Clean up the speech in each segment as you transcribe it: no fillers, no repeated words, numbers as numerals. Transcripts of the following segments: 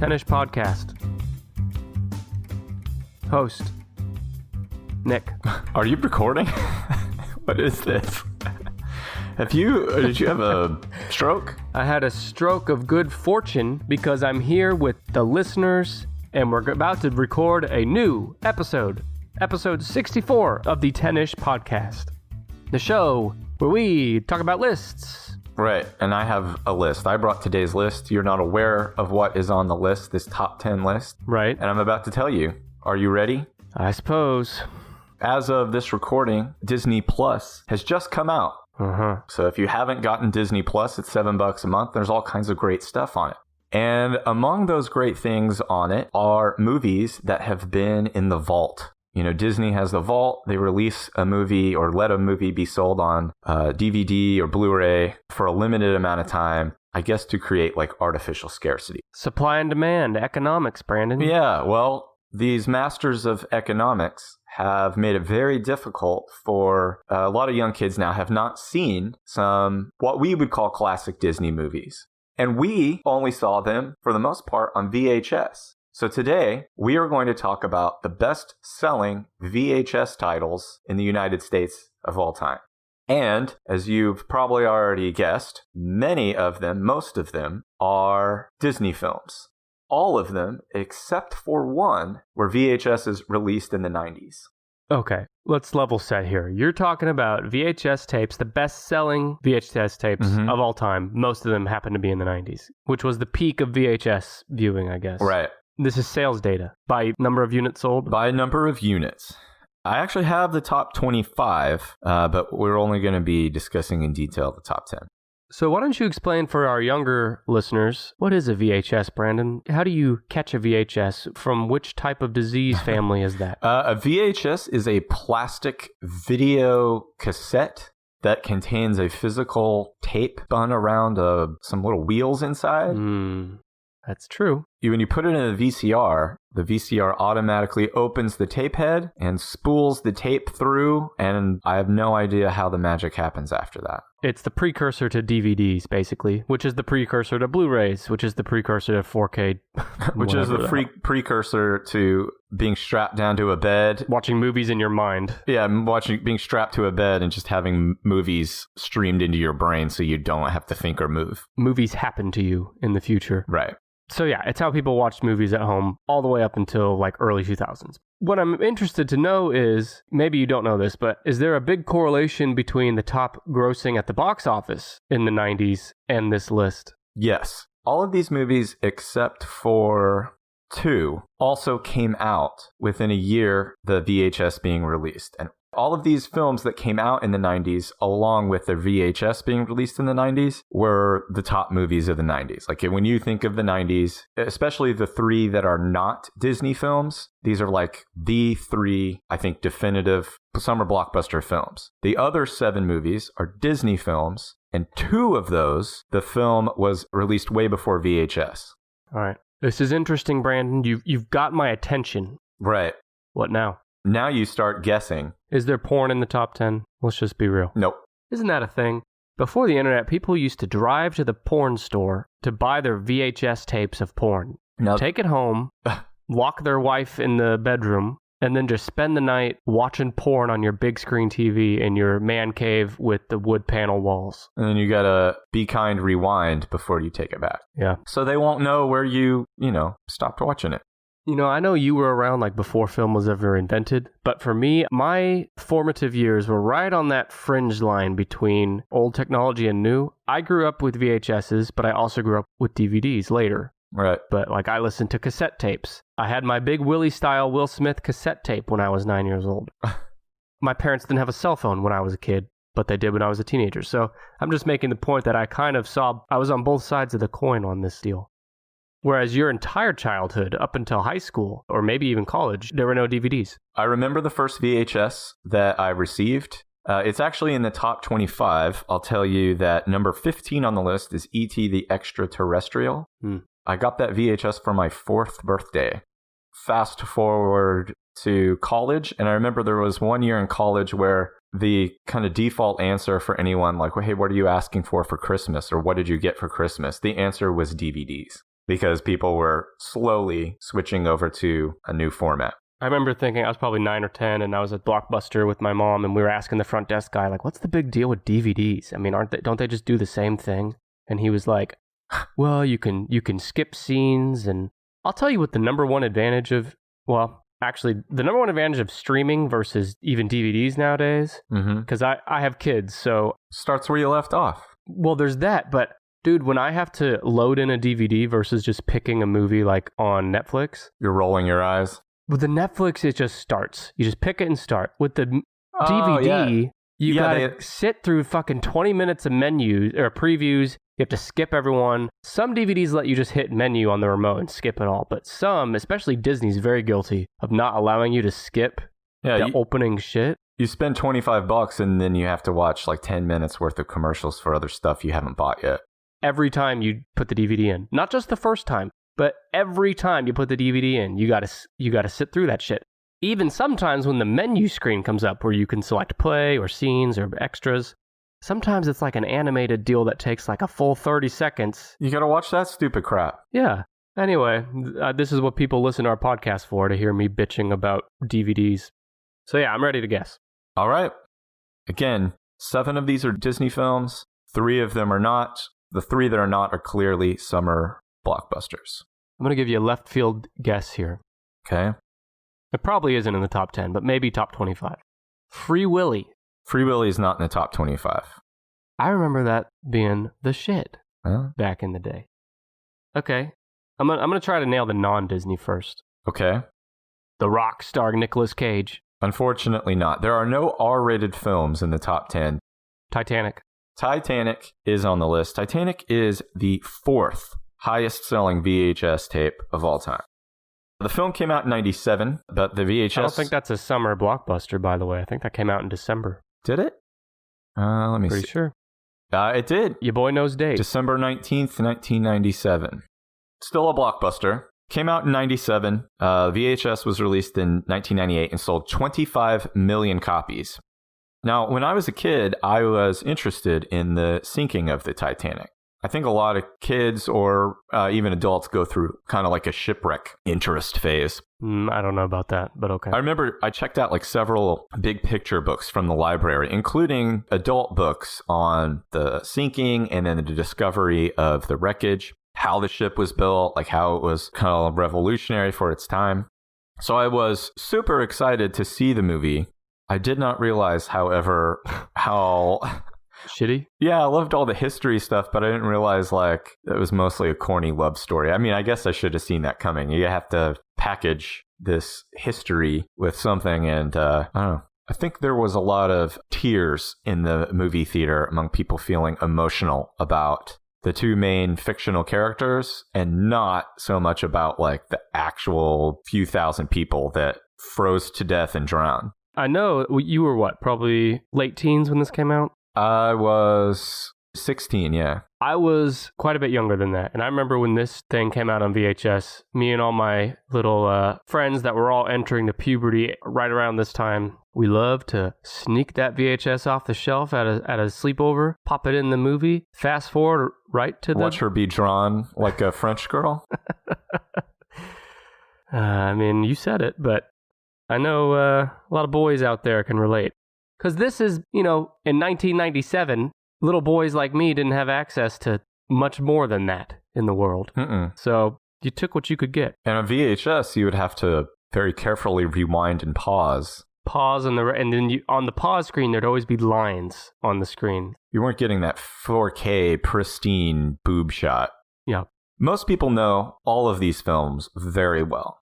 Tennis Podcast. Host, Nick. Are you recording? What is this? Did you have a stroke? I had a stroke of good fortune because I'm here with the listeners and we're about to record a new episode 64 of the Tennis Podcast. The show where we talk about lists. Right, and I have a list. I brought today's list. You're not aware of what is on the list, this top 10 list. Right. And I'm about to tell you. Are you ready? I suppose. As of this recording, Disney Plus has just come out. So if you haven't gotten Disney Plus, it's $7 a month. There's all kinds of great stuff on it. And among those great things on it are movies that have been in the vault. You know, Disney has the vault. They release a movie or let a movie be sold on DVD or Blu-ray for a limited amount of time, I guess to create like artificial scarcity. Supply and demand, economics, Brandon. Yeah, well, these masters of economics have made it very difficult for a lot of young kids now have not seen some what we would call classic Disney movies. And we only saw them, for the most part, on VHS. So today, we are going to talk about the best-selling VHS titles in the United States of all time. And, as you've probably already guessed, many of them, most of them, are Disney films. All of them, except for one, were VHSs released in the 90s. Okay, let's level set here. You're talking about VHS tapes, the best-selling VHS tapes of all time. Most of them happen to be in the 90s, which was the peak of VHS viewing, I guess. Right. This is sales data by number of units sold? By number of units. I actually have the top 25, but we're only going to be discussing in detail the top 10. So why don't you explain for our younger listeners, what is a VHS, Brandon? How do you catch a VHS? From which type of disease family is that? A VHS is a plastic video cassette that contains a physical tape spun around some little wheels inside. That's true. When you put it in a VCR, the VCR automatically opens the tape head and spools the tape through, and I have no idea how the magic happens after that. It's the precursor to DVDs, basically, which is the precursor to Blu-rays, which is the precursor to 4K. Which is the precursor to being strapped down to a bed. Watching movies in your mind. Yeah, being strapped to a bed and just having movies streamed into your brain so you don't have to think or move. Movies happen to you in the future. Right. So yeah, it's how people watched movies at home all the way up until like early 2000s. What I'm interested to know is, maybe you don't know this, but is there a big correlation between the top grossing at the box office in the 90s and this list? Yes. All of these movies, except for two, also came out within a year the VHS being released. And all of these films that came out in the 90s, along with the VHS being released in the 90s, were the top movies of the 90s. Like when you think of the 90s, especially the three that are not Disney films, these are like the three, I think, definitive summer blockbuster films. The other 7 movies are Disney films, and 2 of those, the film was released way before VHS. All right. This is interesting, Brandon. You've got my attention. Right. What now? Now you start guessing. Is there porn in the top 10? Let's just be real. Nope. Isn't that a thing? Before the internet, people used to drive to the porn store to buy their VHS tapes of porn. Now, take it home, lock their wife in the bedroom, and then just spend the night watching porn on your big screen TV in your man cave with the wood panel walls. And then you gotta be kind, rewind before you take it back. Yeah. So they won't know where you stopped watching it. You know, I know you were around like before film was ever invented, but for me, my formative years were right on that fringe line between old technology and new. I grew up with VHSs, but I also grew up with DVDs later. Right. But like I listened to cassette tapes. I had my Big Willie style Will Smith cassette tape when I was 9 years old. My parents didn't have a cell phone when I was a kid, but they did when I was a teenager. So I'm just making the point that I kind of saw, I was on both sides of the coin on this deal. Whereas your entire childhood, up until high school, or maybe even college, there were no DVDs. I remember the first VHS that I received. It's actually in the top 25. I'll tell you that number 15 on the list is E.T. the Extraterrestrial. I got that VHS for my 4th birthday. Fast forward to college, and I remember there was one year in college where the kind of default answer for anyone like, well, hey, what are you asking for Christmas? Or what did you get for Christmas? The answer was DVDs. because people were slowly switching over to a new format. I remember thinking, I was probably 9 or 10, and I was at Blockbuster with my mom, and we were asking the front desk guy, like, what's the big deal with DVDs? I mean, don't they just do the same thing? And he was like, well, you can skip scenes, and I'll tell you what the number one advantage of, the number one advantage of streaming versus even DVDs nowadays, because I have kids, so... Starts where you left off. Well, there's that, but dude, when I have to load in a DVD versus just picking a movie like on Netflix... You're rolling your eyes. With the Netflix, it just starts. You just pick it and start. With the DVD, you gotta sit through fucking 20 minutes of menus or previews. You have to skip everyone. Some DVDs let you just hit menu on the remote and skip it all, but some, especially Disney's, very guilty of not allowing you to skip the opening shit. You spend $25 and then you have to watch like 10 minutes worth of commercials for other stuff you haven't bought yet. Every time you put the DVD in. Not just the first time, but every time you put the DVD in, you gotta sit through that shit. Even sometimes when the menu screen comes up where you can select play or scenes or extras, sometimes it's like an animated deal that takes like a full 30 seconds. You gotta watch that stupid crap. Yeah. Anyway, this is what people listen to our podcast for, to hear me bitching about DVDs. So yeah, I'm ready to guess. All right. Again, 7 of these are Disney films. 3 of them are not. The 3 that are not are clearly summer blockbusters. I'm going to give you a left field guess here. Okay. It probably isn't in the top 10, but maybe top 25. Free Willy. Free Willy is not in the top 25. I remember that being the shit back in the day. Okay. I'm gonna try to nail the non-Disney first. Okay. The Rock starring Nicolas Cage. Unfortunately not. There are no R-rated films in the top 10. Titanic. Titanic is on the list. Titanic is the 4th highest-selling VHS tape of all time. The film came out in 97, but the VHS... I don't think that's a summer blockbuster, by the way. I think that came out in December. Did it? Let me see. Pretty sure. It did. Your boy knows dates. December 19th, 1997. Still a blockbuster. Came out in 97. VHS was released in 1998 and sold 25 million copies. Now, when I was a kid, I was interested in the sinking of the Titanic. I think a lot of kids or even adults go through kind of like a shipwreck interest phase. I don't know about that, but okay. I remember I checked out like several big picture books from the library, including adult books on the sinking and then the discovery of the wreckage, how the ship was built, like how it was kind of revolutionary for its time. So I was super excited to see the movie. I did not realize, however, how... Shitty? Yeah, I loved all the history stuff, but I didn't realize, like, it was mostly a corny love story. I mean, I guess I should have seen that coming. You have to package this history with something, and I don't know. I think there was a lot of tears in the movie theater among people feeling emotional about the 2 main fictional characters, and not so much about, like, the actual few thousand people that froze to death and drowned. I know you were what, probably late teens when this came out? I was 16, yeah. I was quite a bit younger than that. And I remember when this thing came out on VHS, me and all my little friends that were all entering the puberty right around this time, we loved to sneak that VHS off the shelf at a sleepover, pop it in the movie, fast forward right to Watch her be drawn like a French girl? I mean, you said it, but I know a lot of boys out there can relate. Because this is, in 1997, little boys like me didn't have access to much more than that in the world. So you took what you could get. And on VHS, you would have to very carefully rewind and pause. And then on the pause screen, there'd always be lines on the screen. You weren't getting that 4K pristine boob shot. Yeah. Most people know all of these films very well.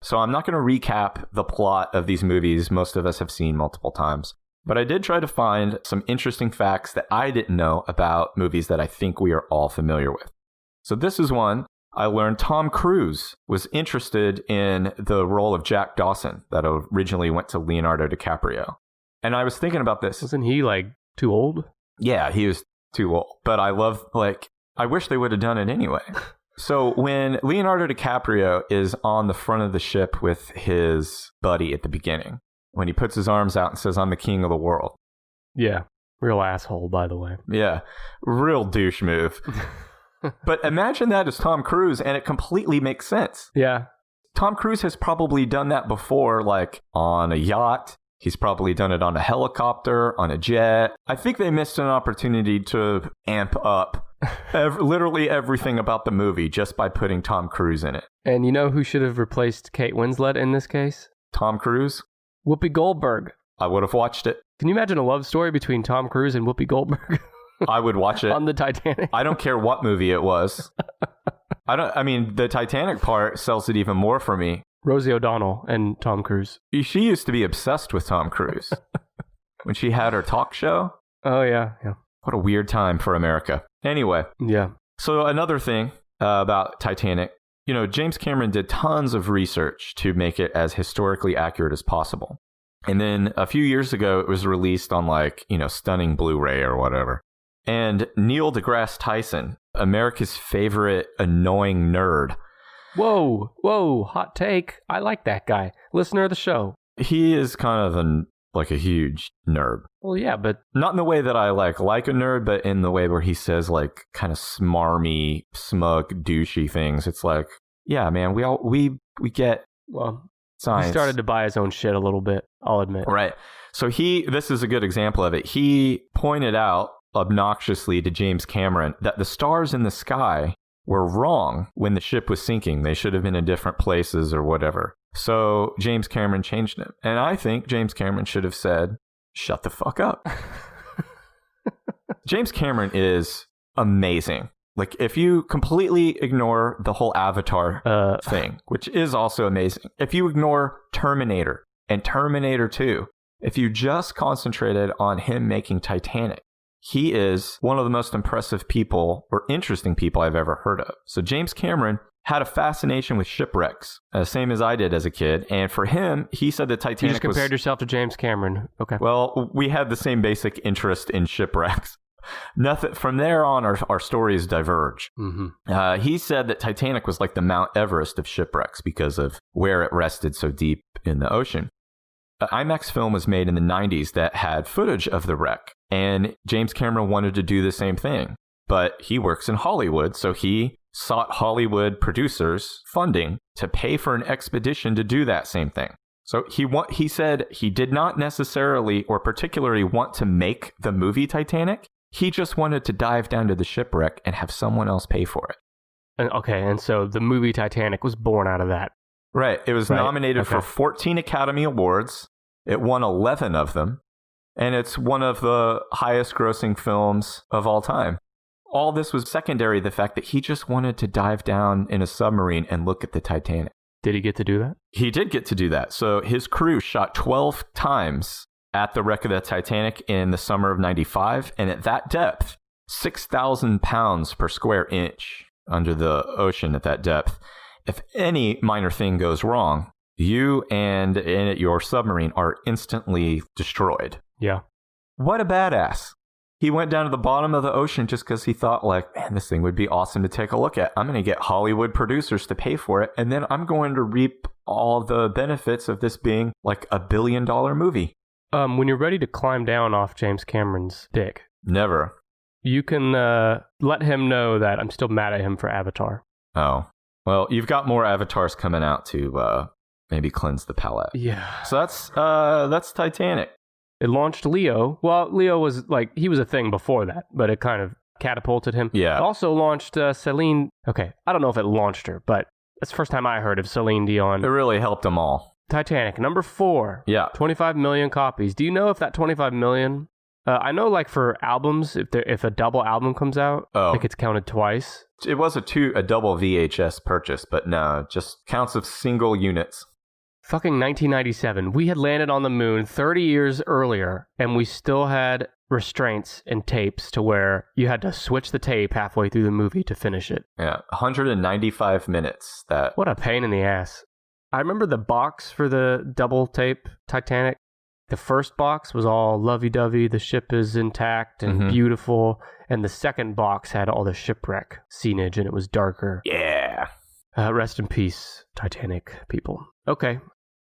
So I'm not going to recap the plot of these movies most of us have seen multiple times. But I did try to find some interesting facts that I didn't know about movies that I think we are all familiar with. So this is one. I learned Tom Cruise was interested in the role of Jack Dawson that originally went to Leonardo DiCaprio. And I was thinking about this. Wasn't he like too old? Yeah, he was too old. But I wish they would have done it anyway. So when Leonardo DiCaprio is on the front of the ship with his buddy at the beginning, when he puts his arms out and says, "I'm the king of the world." Yeah. Real asshole, by the way. Yeah. Real douche move. But imagine that as Tom Cruise, and it completely makes sense. Yeah. Tom Cruise has probably done that before, like on a yacht. He's probably done it on a helicopter, on a jet. I think they missed an opportunity to amp up literally everything about the movie just by putting Tom Cruise in it. And you know who should have replaced Kate Winslet in this case? Tom Cruise? Whoopi Goldberg. I would have watched it. Can you imagine a love story between Tom Cruise and Whoopi Goldberg? I would watch it. On the Titanic? I don't care what movie it was. The Titanic part sells it even more for me. Rosie O'Donnell and Tom Cruise. She used to be obsessed with Tom Cruise when she had her talk show. Oh, yeah. What a weird time for America. Anyway. Yeah. So another thing about Titanic, James Cameron did tons of research to make it as historically accurate as possible. And then a few years ago, it was released on stunning Blu-ray or whatever. And Neil deGrasse Tyson, America's favorite annoying nerd. Whoa, hot take. I like that guy. Listener of the show. He is kind of a huge nerd. Well, yeah, but... Not in the way that I like a nerd, but in the way where he says kind of smarmy, smug, douchey things. It's like, yeah, man, we get science. He started to buy his own shit a little bit, I'll admit. Right. So this is a good example of it. He pointed out obnoxiously to James Cameron that the stars in the sky were wrong when the ship was sinking. They should have been in different places or whatever. So James Cameron changed it. And I think James Cameron should have said, shut the fuck up. James Cameron is amazing. If you completely ignore the whole Avatar thing, which is also amazing. If you ignore Terminator and Terminator 2, if you just concentrated on him making Titanic, he is one of the most impressive people or interesting people I've ever heard of. So James Cameron had a fascination with shipwrecks, same as I did as a kid. And for him, he said that Titanic You just compared yourself to James Cameron. Okay. Well, we had the same basic interest in shipwrecks. Nothing from there on, our stories diverge. Mm-hmm. He said that Titanic was like the Mount Everest of shipwrecks because of where it rested so deep in the ocean. IMAX film was made in the 90s that had footage of the wreck, and James Cameron wanted to do the same thing, but he works in Hollywood, so he sought Hollywood producers funding to pay for an expedition to do that same thing. So he said he did not necessarily or particularly want to make the movie Titanic. He just wanted to dive down to the shipwreck and have someone else pay for it. And so the movie Titanic was born out of that. Right. It was nominated for 14 Academy Awards. It won 11 of them. And it's one of the highest grossing films of all time. All this was secondary to the fact that he just wanted to dive down in a submarine and look at the Titanic. Did he get to do that? He did get to do that. So his crew shot 12 times at the wreck of the Titanic in the summer of 95. And at that depth, 6,000 pounds per square inch under the ocean at that depth. If any minor thing goes wrong, you and your submarine are instantly destroyed. Yeah. What a badass. He went down to the bottom of the ocean just because he thought, man, this thing would be awesome to take a look at. I'm going to get Hollywood producers to pay for it, and then I'm going to reap all the benefits of this being like $1 billion movie. When you're ready to climb down off James Cameron's dick. Never. You can let him know that I'm still mad at him for Avatar. Oh. Well, you've got more Avatars coming out to maybe cleanse the palate. Yeah. So that's Titanic. It launched Leo. Well, Leo was he was a thing before that, but it kind of catapulted him. Yeah. It also launched Celine. Okay, I don't know if it launched her, but that's the first time I heard of Celine Dion. It really helped them all. Titanic, number 4. Yeah. 25 million copies. Do you know if that 25 million... I know for albums, if a double album comes out, it gets counted twice. It was a double VHS purchase, but no, just counts of single units. Fucking 1997. We had landed on the moon 30 years earlier, and we still had restraints and tapes to where you had to switch the tape halfway through the movie to finish it. Yeah, 195 minutes. What a pain in the ass. I remember the box for the double tape Titanic. The first box was all lovey-dovey, the ship is intact and beautiful, and the second box had all the shipwreck scenage, and it was darker. Yeah. Rest in peace, Titanic people. Okay.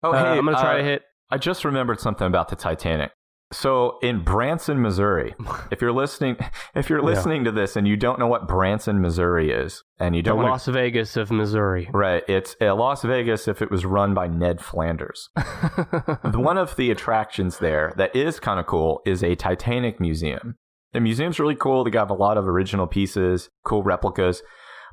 Oh, hey, I'm going to try to hit... I just remembered something about the Titanic. So in Branson, Missouri, if you're listening to this and you don't know what Branson, Missouri is, and you don't the Las Vegas of Missouri. Right. It's Las Vegas if it was run by Ned Flanders. One of the attractions there that is kind of cool is a Titanic museum. The museum's really cool. They got a lot of original pieces, cool replicas.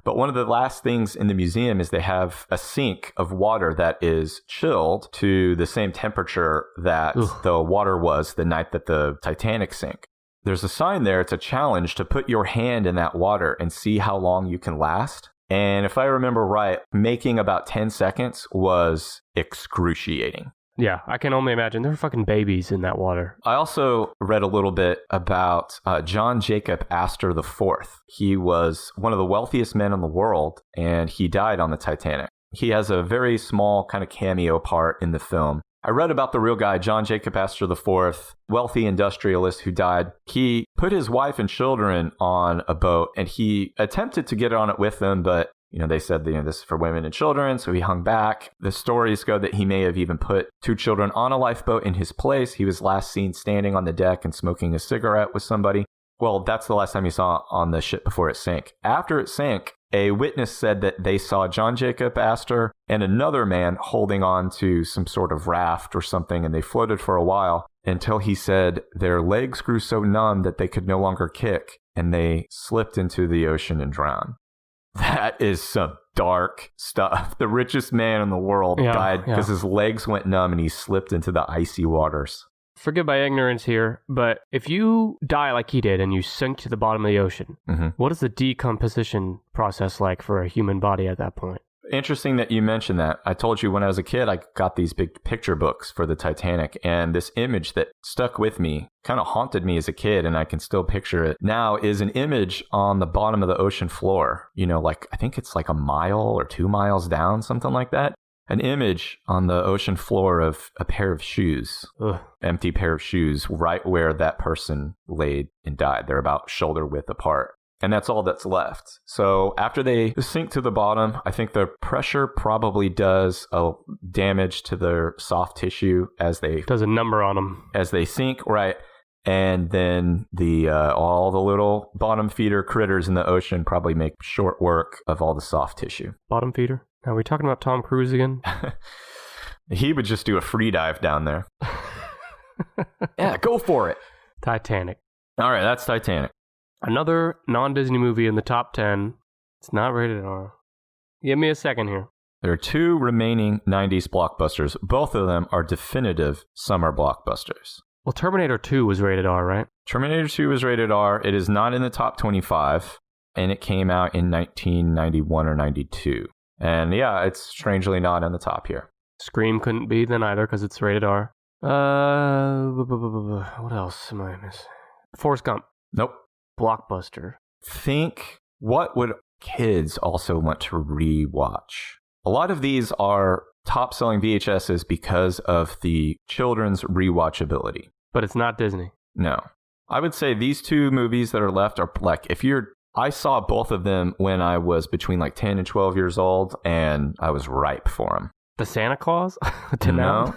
But one of the last things in the museum is they have a sink of water that is chilled to the same temperature that the water was the night that the Titanic sank. There's a sign there. It's a challenge to put your hand in that water and see how long you can last. And if I remember right, making about 10 seconds was excruciating. Yeah, I can only imagine. There were fucking babies in that water. I also read a little bit about John Jacob Astor IV. He was one of the wealthiest men in the world, and he died on the Titanic. He has a very small kind of cameo part in the film. I read about the real guy, John Jacob Astor IV, wealthy industrialist who died. He put his wife and children on a boat, and he attempted to get on it with them, but they said, this is for women and children, so he hung back. The stories go that he may have even put 2 children on a lifeboat in his place. He was last seen standing on the deck and smoking a cigarette with somebody. Well, that's the last time he saw on the ship before it sank. After it sank, a witness said that they saw John Jacob Astor and another man holding on to some sort of raft or something, and they floated for a while until he said their legs grew so numb that they could no longer kick, and they slipped into the ocean and drowned. That is some dark stuff. The richest man in the world died because his legs went numb and he slipped into the icy waters. Forgive my ignorance here, but if you die like he did and you sink to the bottom of the ocean, what is the decomposition process like for a human body at that point? Interesting that you mentioned that. I told you when I was a kid, I got these big picture books for the Titanic, and this image that stuck with me, kind of haunted me as a kid, and I can still picture it now, is an image on the bottom of the ocean floor. I think it's like a mile or 2 miles down, something like that. An image on the ocean floor of a pair of shoes, empty pair of shoes, right where that person laid and died. They're about shoulder width apart. And that's all that's left. So after they sink to the bottom, I think the pressure probably does damage to their soft tissue as they... Does a number on them. As they sink, right. And then all the little bottom feeder critters in the ocean probably make short work of all the soft tissue. Bottom feeder? Are we talking about Tom Cruise again? He would just do a free dive down there. Yeah, go for it. Titanic. All right, that's Titanic. Another non-Disney movie in the top 10. It's not rated R. Give me a second here. There are 2 remaining 90s blockbusters. Both of them are definitive summer blockbusters. Well, Terminator 2 was rated R, right? Terminator 2 was rated R. It is not in the top 25, and it came out in 1991 or 92. And yeah, it's strangely not on the top here. Scream couldn't be then either because it's rated R. What else am I missing? Forrest Gump. Nope. Blockbuster. Think, what would kids also want to rewatch? A lot of these are top-selling VHSs because of the children's rewatchability. But it's not Disney. No. I would say these 2 movies that are left are like, I saw both of them when I was between like 10 and 12 years old, and I was ripe for them. The Santa Claus? No.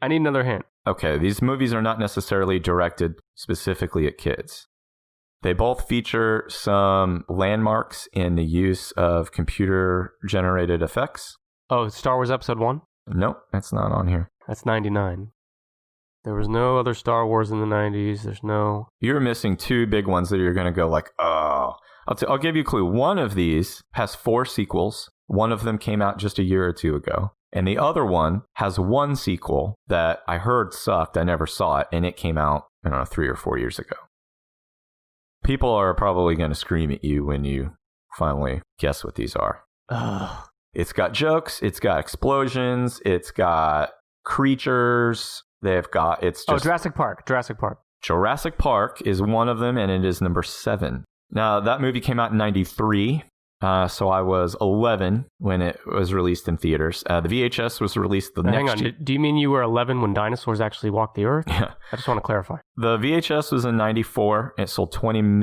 I need another hint. Okay, these movies are not necessarily directed specifically at kids. They both feature some landmarks in the use of computer-generated effects. Oh, Star Wars Episode 1? Nope, that's not on here. That's 99. There was no other Star Wars in the 90s. There's no... You're missing 2 big ones that you're going to go like, oh. I'll give you a clue. One of these has 4 sequels. One of them came out just a year or 2 ago. And the other one has 1 sequel that I heard sucked. I never saw it. And it came out, 3 or 4 years ago. People are probably going to scream at you when you finally guess what these are. It's got jokes. It's got explosions. It's got creatures. Jurassic Park. Jurassic Park is one of them, and it is number 7. Now, that movie came out in 93. So I was 11 when it was released in theaters. The VHS was released the next year. Hang on, do you mean you were 11 when dinosaurs actually walked the earth? Yeah. I just want to clarify. The VHS was in 94. It sold 21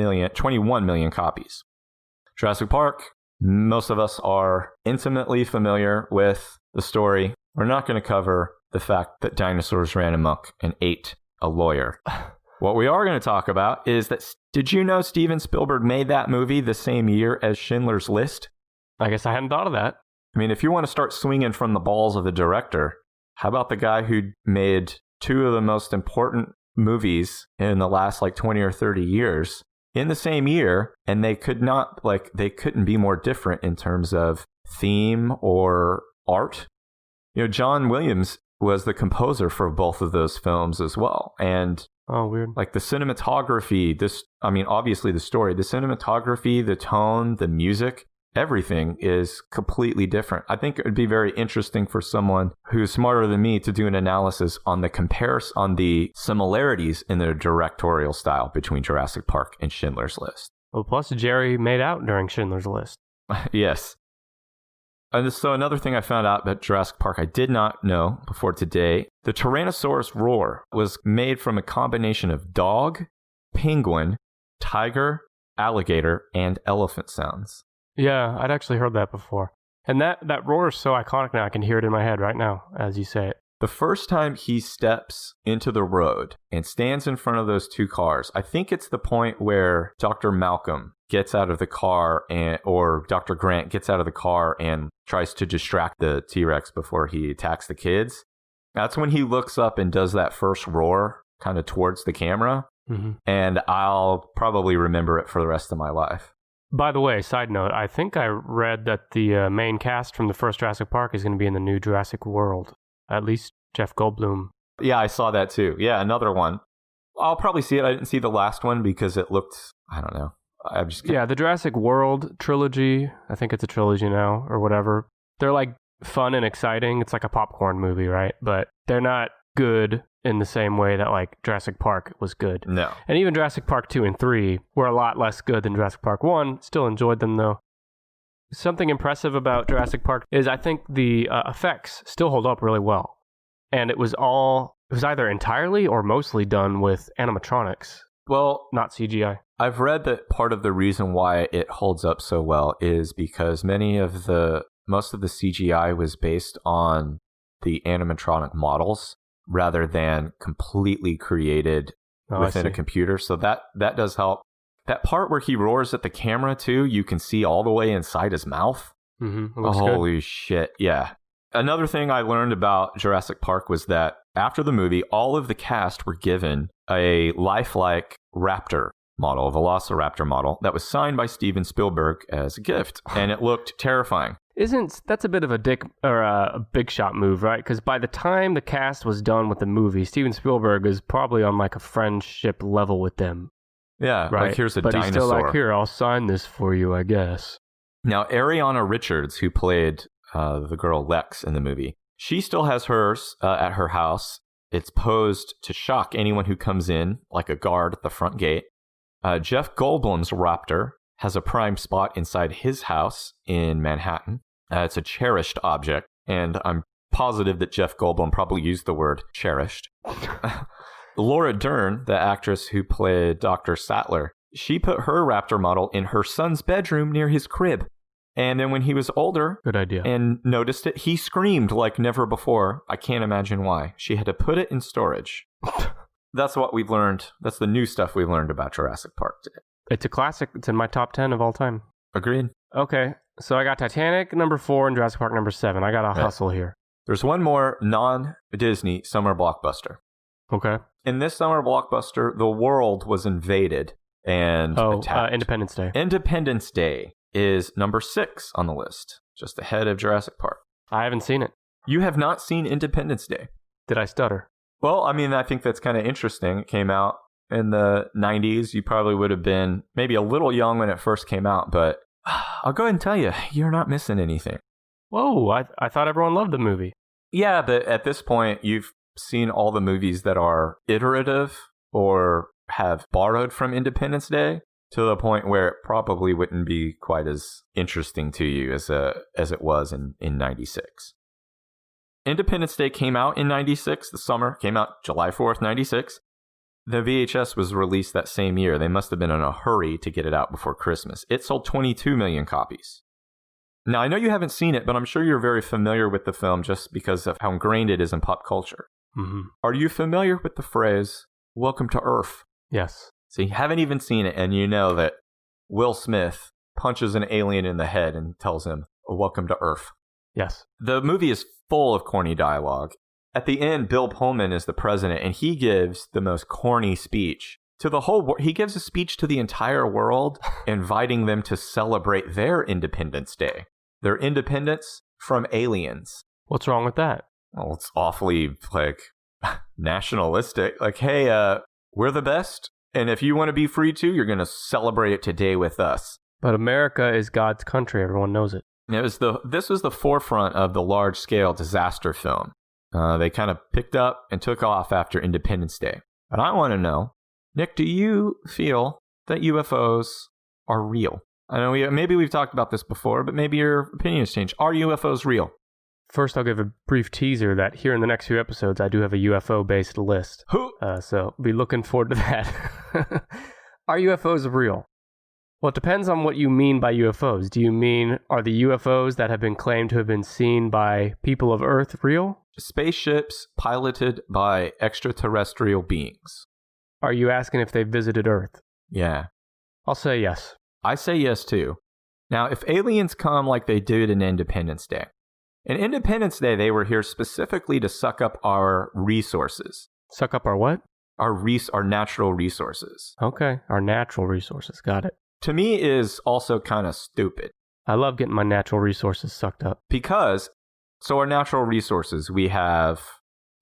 million copies. Jurassic Park, most of us are intimately familiar with the story. We're not going to cover the fact that dinosaurs ran amok and ate a lawyer. What we are going to talk about is that, did you know Steven Spielberg made that movie the same year as Schindler's List? I guess I hadn't thought of that. I mean, if you want to start swinging from the balls of the director, how about the guy who made two of the most important movies in the last 20 or 30 years in the same year, and they couldn't be more different in terms of theme or art. John Williams was the composer for both of those films as well. And oh, weird. The cinematography, obviously the story, the cinematography, the tone, the music, everything is completely different. I think it would be very interesting for someone who's smarter than me to do an analysis on the similarities in the directorial style between Jurassic Park and Schindler's List. Well, plus Jerry made out during Schindler's List. Yes. And so another thing I found out about Jurassic Park I did not know before today, the Tyrannosaurus roar was made from a combination of dog, penguin, tiger, alligator, and elephant sounds. Yeah, I'd actually heard that before. And that roar is so iconic now, I can hear it in my head right now as you say it. The first time he steps into the road and stands in front of those two cars, I think it's the point where Dr. Malcolm gets out of the car or Dr. Grant gets out of the car and tries to distract the T-Rex before he attacks the kids. That's when he looks up and does that first roar kind of towards the camera. Mm-hmm. And I'll probably remember it for the rest of my life. By the way, side note, I think I read that the main cast from the first Jurassic Park is going to be in the new Jurassic World. At least Jeff Goldblum. Yeah, I saw that too. Yeah, another one. I'll probably see it. I didn't see the last one because it looked, I don't know. Yeah, the Jurassic World trilogy, I think it's a trilogy now or whatever. They're fun and exciting. It's like a popcorn movie, right? But they're not good in the same way that Jurassic Park was good. No. And even Jurassic Park 2 and 3 were a lot less good than Jurassic Park 1. Still enjoyed them though. Something impressive about Jurassic Park is I think the effects still hold up really well. And it was either entirely or mostly done with animatronics. Well, not CGI. I've read that part of the reason why it holds up so well is because most of the CGI was based on the animatronic models rather than completely created within a computer. So that does help. That part where he roars at the camera too, you can see all the way inside his mouth. Mm-hmm. Holy shit. Yeah. Another thing I learned about Jurassic Park was that after the movie, all of the cast were given a lifelike raptor model, a velociraptor model, that was signed by Steven Spielberg as a gift. And it looked terrifying. That's a bit of a a big shot move, right? Because by the time the cast was done with the movie, Steven Spielberg is probably on a friendship level with them. Yeah, right? Here's a but dinosaur. But he's still here, I'll sign this for you, I guess. Now, Ariana Richards, who played the girl Lex in the movie, she still has hers at her house. It's posed to shock anyone who comes in, like a guard at the front gate. Jeff Goldblum's raptor has a prime spot inside his house in Manhattan. It's a cherished object, and I'm positive that Jeff Goldblum probably used the word cherished. Laura Dern, the actress who played Dr. Sattler, she put her raptor model in her son's bedroom near his crib. And then when he was older good idea, and noticed it, he screamed like never before. I can't imagine why. She had to put it in storage. That's what we've learned. That's the new stuff we learned about Jurassic Park today. It's a classic. It's in my top 10 of all time. Agreed. Okay, so I got Titanic number 4 and Jurassic Park number 7. I got to hustle here. There's one more non-Disney summer blockbuster. Okay. In this summer blockbuster, the world was invaded and attacked. Independence Day. Independence Day is number 6 on the list, just ahead of Jurassic Park. I haven't seen it. You have not seen Independence Day. Did I stutter? Well, I mean, I think that's kind of interesting. It came out in the 90s. You probably would have been maybe a little young when it first came out, but I'll go ahead and tell you, you're not missing anything. Whoa, I thought everyone loved the movie. Yeah, but at this point, you've seen all the movies that are iterative or have borrowed from Independence Day to the point where it probably wouldn't be quite as interesting to you as it was in 96. Independence Day came out in 96. The summer came out July 4th, 96. The VHS was released that same year. They must have been in a hurry to get it out before Christmas. It sold 22 million copies. Now, I know you haven't seen it, but I'm sure you're very familiar with the film just because of how ingrained it is in pop culture. Mm-hmm. Are you familiar with the phrase, Welcome to Earth. Yes. So you haven't even seen it, and you know that Will Smith punches an alien in the head and tells him, welcome to Earth. Yes. The movie is full of corny dialogue. At the end, Bill Pullman is the president, and he gives the most corny speech to the whole world. He gives a speech to the entire world, inviting them to celebrate their Independence Day. Their independence from aliens. What's wrong with that? Well, it's awfully, nationalistic. Hey, we're the best, and if you want to be free too, you're going to celebrate it today with us. But America is God's country. Everyone knows it. This was the forefront of the large-scale disaster film. They kind of picked up and took off after Independence Day. But I want to know, Nick, do you feel that UFOs are real? I know maybe we've talked about this before, but maybe your opinion has changed. Are UFOs real? First, I'll give a brief teaser that here in the next few episodes, I do have a UFO-based list. So be looking forward to that. Are UFOs real? Well, it depends on what you mean by UFOs. Do you mean, are the UFOs that have been claimed to have been seen by people of Earth real? Spaceships piloted by extraterrestrial beings. Are you asking if they visited Earth? Yeah. I'll say yes. I say yes, too. Now, if aliens come like they did in Independence Day, in Independence Day, they were here specifically to suck up our resources. Suck up our what? Our natural resources. Okay, our natural resources. Got it. To me, is also kind of stupid. I love getting my natural resources sucked up. Because, so our natural resources, we have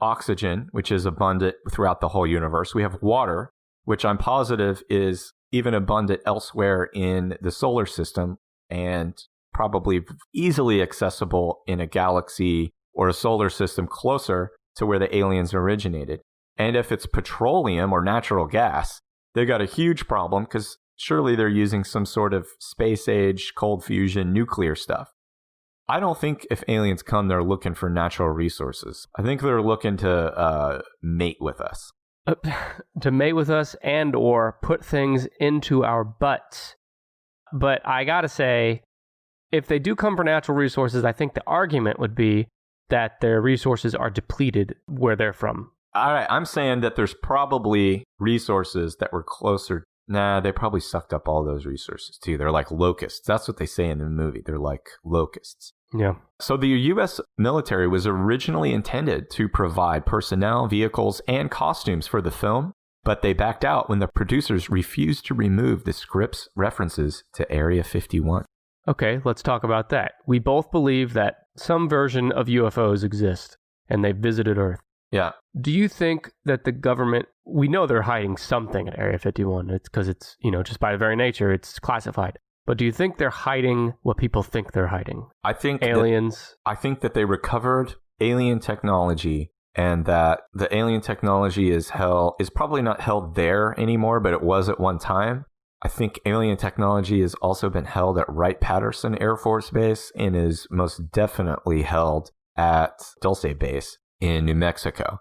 oxygen, which is abundant throughout the whole universe. We have water, which I'm positive is even abundant elsewhere in the solar system and probably easily accessible in a galaxy or a solar system closer to where the aliens originated. And if it's petroleum or natural gas, they got a huge problem because surely they're using some sort of space age, cold fusion, nuclear stuff. I don't think if aliens come, they're looking for natural resources. I think they're looking to mate with us. To mate with us and or put things into our butts. But I gotta say, if they do come for natural resources, I think the argument would be that their resources are depleted where they're from. All right, I'm saying that there's probably resources that were closer. Nah, they probably sucked up all those resources too. They're like locusts. That's what they say in the movie. They're like locusts. Yeah. So the U.S. military was originally intended to provide personnel, vehicles, and costumes for the film, but they backed out when the producers refused to remove the script's references to Area 51. Okay, let's talk about that. We both believe that some version of UFOs exist, and they visited Earth. Yeah. Do you think that the government, we know they're hiding something at Area 51. It's because it's, just by the very nature, it's classified. But do you think they're hiding what people think they're hiding? I think aliens. I think that they recovered alien technology and that the alien technology is probably not held there anymore, but it was at one time. I think alien technology has also been held at Wright-Patterson Air Force Base and is most definitely held at Dulce Base in New Mexico.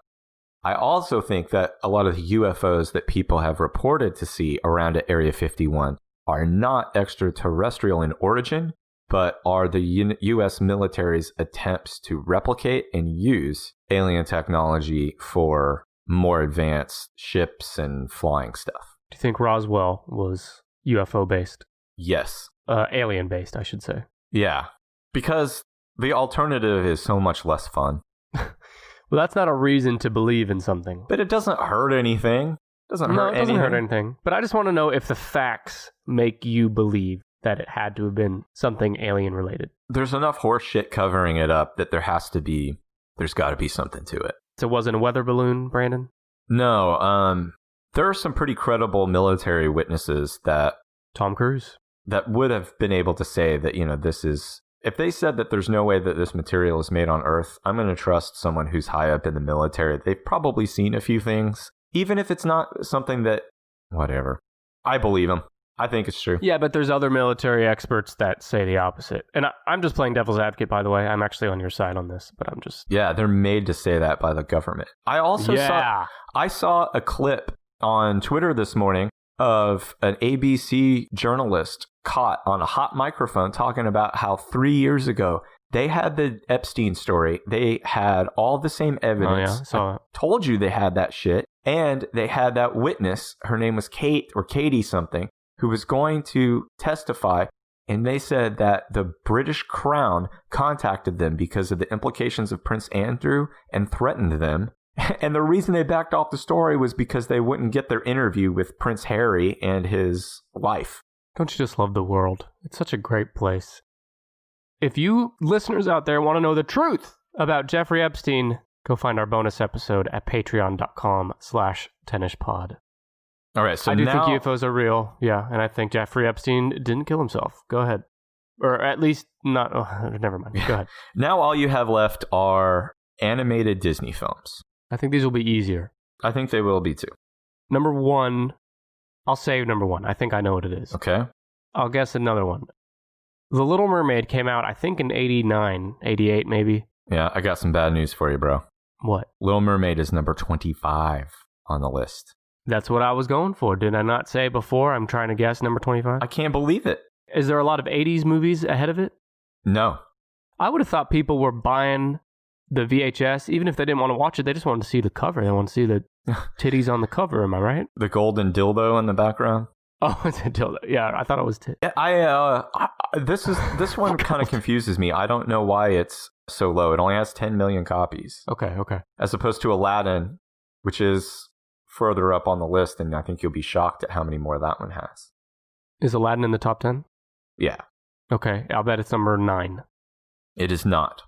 I also think that a lot of the UFOs that people have reported to see around at Area 51 are not extraterrestrial in origin, but are the U.S. military's attempts to replicate and use alien technology for more advanced ships and flying stuff. Do you think Roswell was UFO-based? Yes. Alien-based, I should say. Yeah, because the alternative is so much less fun. Well, that's not a reason to believe in something. But it doesn't hurt anything. It doesn't hurt anything. But I just want to know if the facts make you believe that it had to have been something alien-related. There's enough horse shit covering it up that there's got to be something to it. So it wasn't a weather balloon, Brandon? No, there are some pretty credible military witnesses that... Tom Cruise? That would have been able to say that, this is... If they said that there's no way that this material is made on Earth, I'm going to trust someone who's high up in the military. They've probably seen a few things, even if it's not something that... Whatever. I believe them. I think it's true. Yeah, but there's other military experts that say the opposite. And I'm just playing devil's advocate, by the way. I'm actually on your side on this, but I'm just... Yeah, they're made to say that by the government. I also saw a clip on Twitter this morning of an ABC journalist caught on a hot microphone talking about how 3 years ago They had the Epstein story. They had all the same evidence. Oh, yeah. So, told you they had that shit. And they had that witness. Her name was Kate or Katie something, who was going to testify. And they said that the British Crown contacted them because of the implications of Prince Andrew and threatened them. And the reason they backed off the story was because they wouldn't get their interview with Prince Harry and his wife. don't you just love the world? It's such a great place. If you listeners out there want to know the truth about Jeffrey Epstein, go find our bonus episode at patreon.com/tennispod. All right, so I do think UFOs are real, yeah, and I think Jeffrey Epstein didn't kill himself. Go ahead. Or at least not, never mind. Go ahead. Now all you have left are animated Disney films. I think these will be easier. I think they will be too. Number one, I'll say number one. I think I know what it is. Okay. I'll guess another one. The Little Mermaid came out, I think, in 89, 88 maybe. Yeah, I got some bad news for you, bro. What? Little Mermaid is number 25 on the list. That's what I was going for. Did I not say before? I'm trying to guess number 25. I can't believe it. Is there a lot of 80s movies ahead of it? No. I would have thought people were buying the VHS, even if they didn't want to watch it, they just wanted to see the cover. They want to see the titties on the cover, am I right? The golden dildo in the background. Oh, it's a dildo. Yeah, I thought it was This one kind of confuses me. I don't know why it's so low. It only has 10 million copies. Okay. As opposed to Aladdin, which is further up on the list, and I think you'll be shocked at how many more that one has. Is Aladdin in the top 10? Yeah. Okay, I'll bet it's number 9. It is not.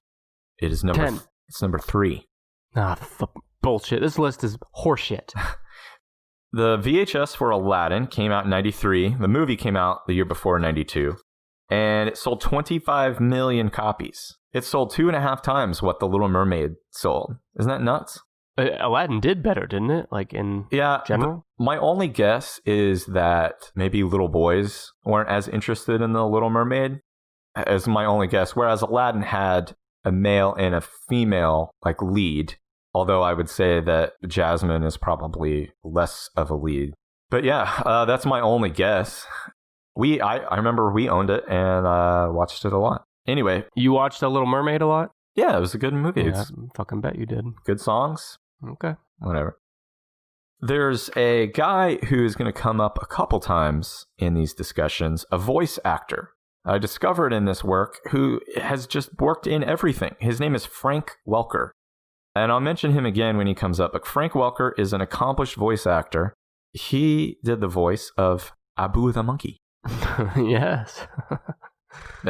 It is number 10. It's number 3. Bullshit. This list is horseshit. The VHS for Aladdin came out in 93. The movie came out the year before, 92. And it sold 25 million copies. It sold 2.5 times what The Little Mermaid sold. Isn't that nuts? Aladdin did better, didn't it? Like in general? My only guess is that maybe little boys weren't as interested in The Little Mermaid as my only guess. Whereas Aladdin had a male and a female like lead. Although I would say that Jasmine is probably less of a lead. But yeah, that's my only guess. I remember we owned it and watched it a lot. Anyway. You watched The Little Mermaid a lot? Yeah, it was a good movie. Yeah, I fucking bet you did. Good songs. Okay. Whatever. There's a guy who's going to come up a couple times in these discussions, a voice actor I discovered in this work who has just worked in everything. His name is Frank Welker. And I'll mention him again when he comes up. But Frank Welker is an accomplished voice actor. He did the voice of Abu the monkey. Yes.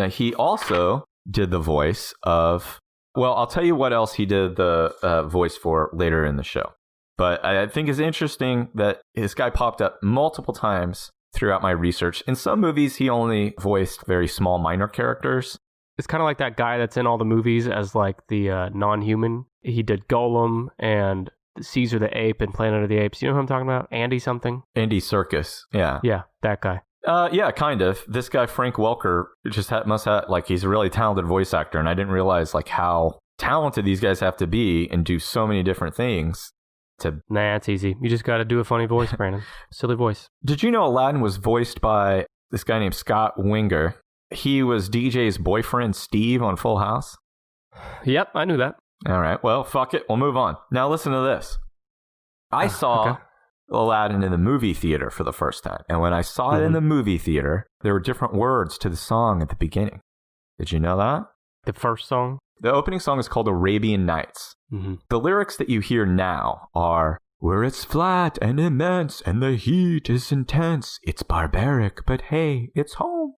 He also did the voice of... Well, I'll tell you what else he did the voice for later in the show. But I think it's interesting that this guy popped up multiple times throughout my research. In some movies, he only voiced very small minor characters. It's kind of like that guy that's in all the movies as like the non-human. He did Golem and Caesar the Ape and Planet of the Apes. You know who I'm talking about? Andy something? Andy Serkis, yeah. Yeah, that guy. Yeah, kind of. This guy, Frank Welker, just must have, like, he's a really talented voice actor, and I didn't realize, like, how talented these guys have to be and do so many different things to... Nah, it's easy. You just got to do a funny voice, Brandon. Silly voice. Did you know Aladdin was voiced by this guy named Scott Winger? He was DJ's boyfriend, Steve, on Full House. Yep, I knew that. All right, well, fuck it. We'll move on. Now listen to this. I saw... Okay. Aladdin in the movie theater for the first time. And when I saw it in the movie theater, there were different words to the song at the beginning. Did you know that? The first song? The opening song is called Arabian Nights. Mm-hmm. The lyrics that you hear now are, where it's flat and immense and the heat is intense. It's barbaric, but hey, it's home.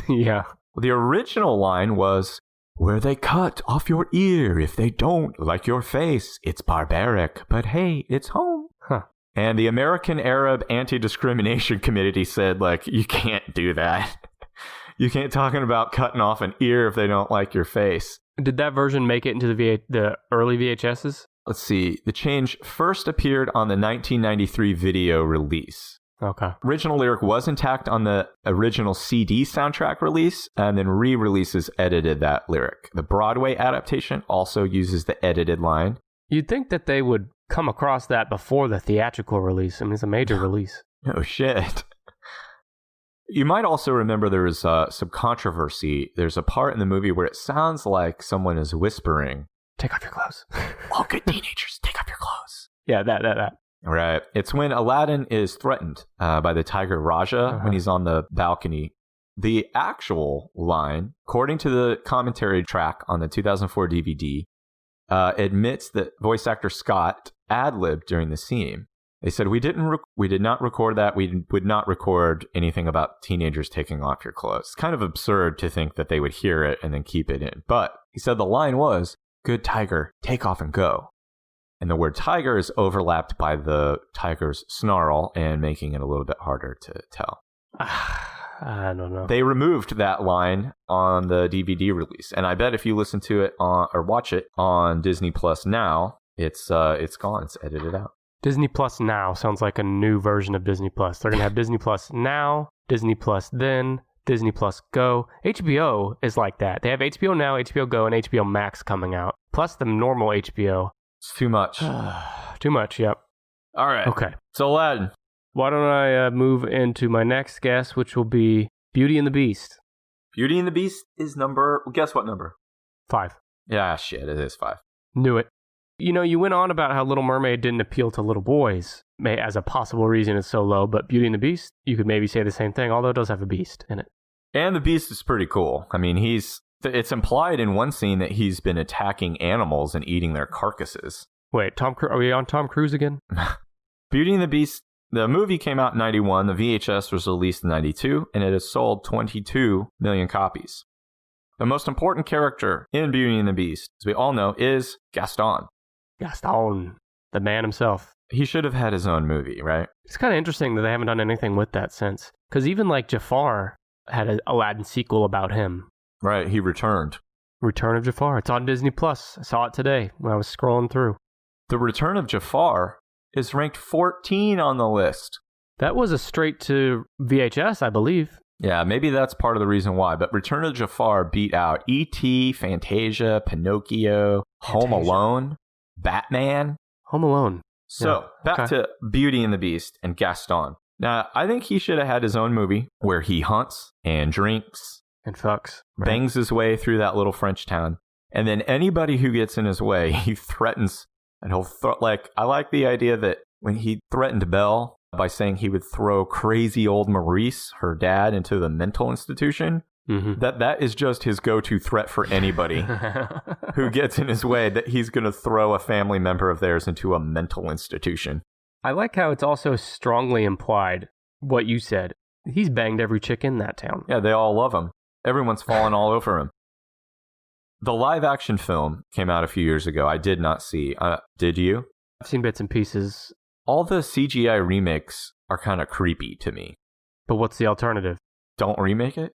Yeah. The original line was, where they cut off your ear if they don't like your face. It's barbaric, but hey, it's home. Huh. And the American Arab Anti-Discrimination Committee said, like, you can't do that. You can't talking about cutting off an ear if they don't like your face. Did that version make it into the early VHSs? Let's see. The change first appeared on the 1993 video release. Okay. Original lyric was intact on the original CD soundtrack release, and then re-releases edited that lyric. The Broadway adaptation also uses the edited line. You'd think that they would come across that before the theatrical release. I mean, it's a major release. Oh, shit. You might also remember there was some controversy. There's a part in the movie where it sounds like someone is whispering, "Take off your clothes." All good teenagers, take off your clothes. Yeah, that. Right. It's when Aladdin is threatened by the tiger Raja when he's on the balcony. The actual line, according to the commentary track on the 2004 DVD, admits that voice actor Scott ad-libbed during the scene. They said, we did not record that. We would not record anything about teenagers taking off your clothes. It's kind of absurd to think that they would hear it and then keep it in. But he said the line was, good tiger, take off and go. And the word tiger is overlapped by the tiger's snarl and making it a little bit harder to tell. I don't know. They removed that line on the DVD release. And I bet if you listen to it or watch it on Disney Plus now, it's gone. It's edited out. Disney Plus Now sounds like a new version of Disney Plus. They're going to have Disney Plus Now, Disney Plus Then, Disney Plus Go. HBO is like that. They have HBO Now, HBO Go, and HBO Max coming out. Plus the normal HBO. It's too much. Too much, yep. All right. Okay. So, Aladdin. Why don't I move into my next guess, which will be Beauty and the Beast. Beauty and the Beast is guess what number? 5. Yeah, shit, it is 5. Knew it. You know, you went on about how Little Mermaid didn't appeal to little boys as a possible reason it's so low, but Beauty and the Beast, you could maybe say the same thing, although it does have a beast in it. And the Beast is pretty cool. I mean, it's implied in one scene that he's been attacking animals and eating their carcasses. Wait, are we on Tom Cruise again? Beauty and the Beast, the movie came out in 91, the VHS was released in 92, and it has sold 22 million copies. The most important character in Beauty and the Beast, as we all know, is Gaston. Gaston, the man himself. He should have had his own movie, right? It's kind of interesting that they haven't done anything with that since. Because even like Jafar had an Aladdin sequel about him. Right, he returned. Return of Jafar. It's on Disney Plus. I saw it today when I was scrolling through. The Return of Jafar is ranked 14 on the list. That was a straight to VHS, I believe. Yeah, maybe that's part of the reason why. But Return of Jafar beat out E.T., Fantasia, Pinocchio, Home Alone, Batman. Home Alone. So, back to Beauty and the Beast and Gaston. Now, I think he should have had his own movie where he hunts and drinks. And fucks. Right. Bangs his way through that little French town. And then anybody who gets in his way, he threatens. And he'll I like the idea that when he threatened Belle by saying he would throw crazy old Maurice, her dad, into the mental institution, that is just his go-to threat for anybody who gets in his way, that he's going to throw a family member of theirs into a mental institution. I like how it's also strongly implied what you said. He's banged every chick in that town. Yeah, they all love him. Everyone's fallen all over him. The live-action film came out a few years ago. I did not see. Did you? I've seen bits and pieces. All the CGI remakes are kind of creepy to me. But what's the alternative? Don't remake it?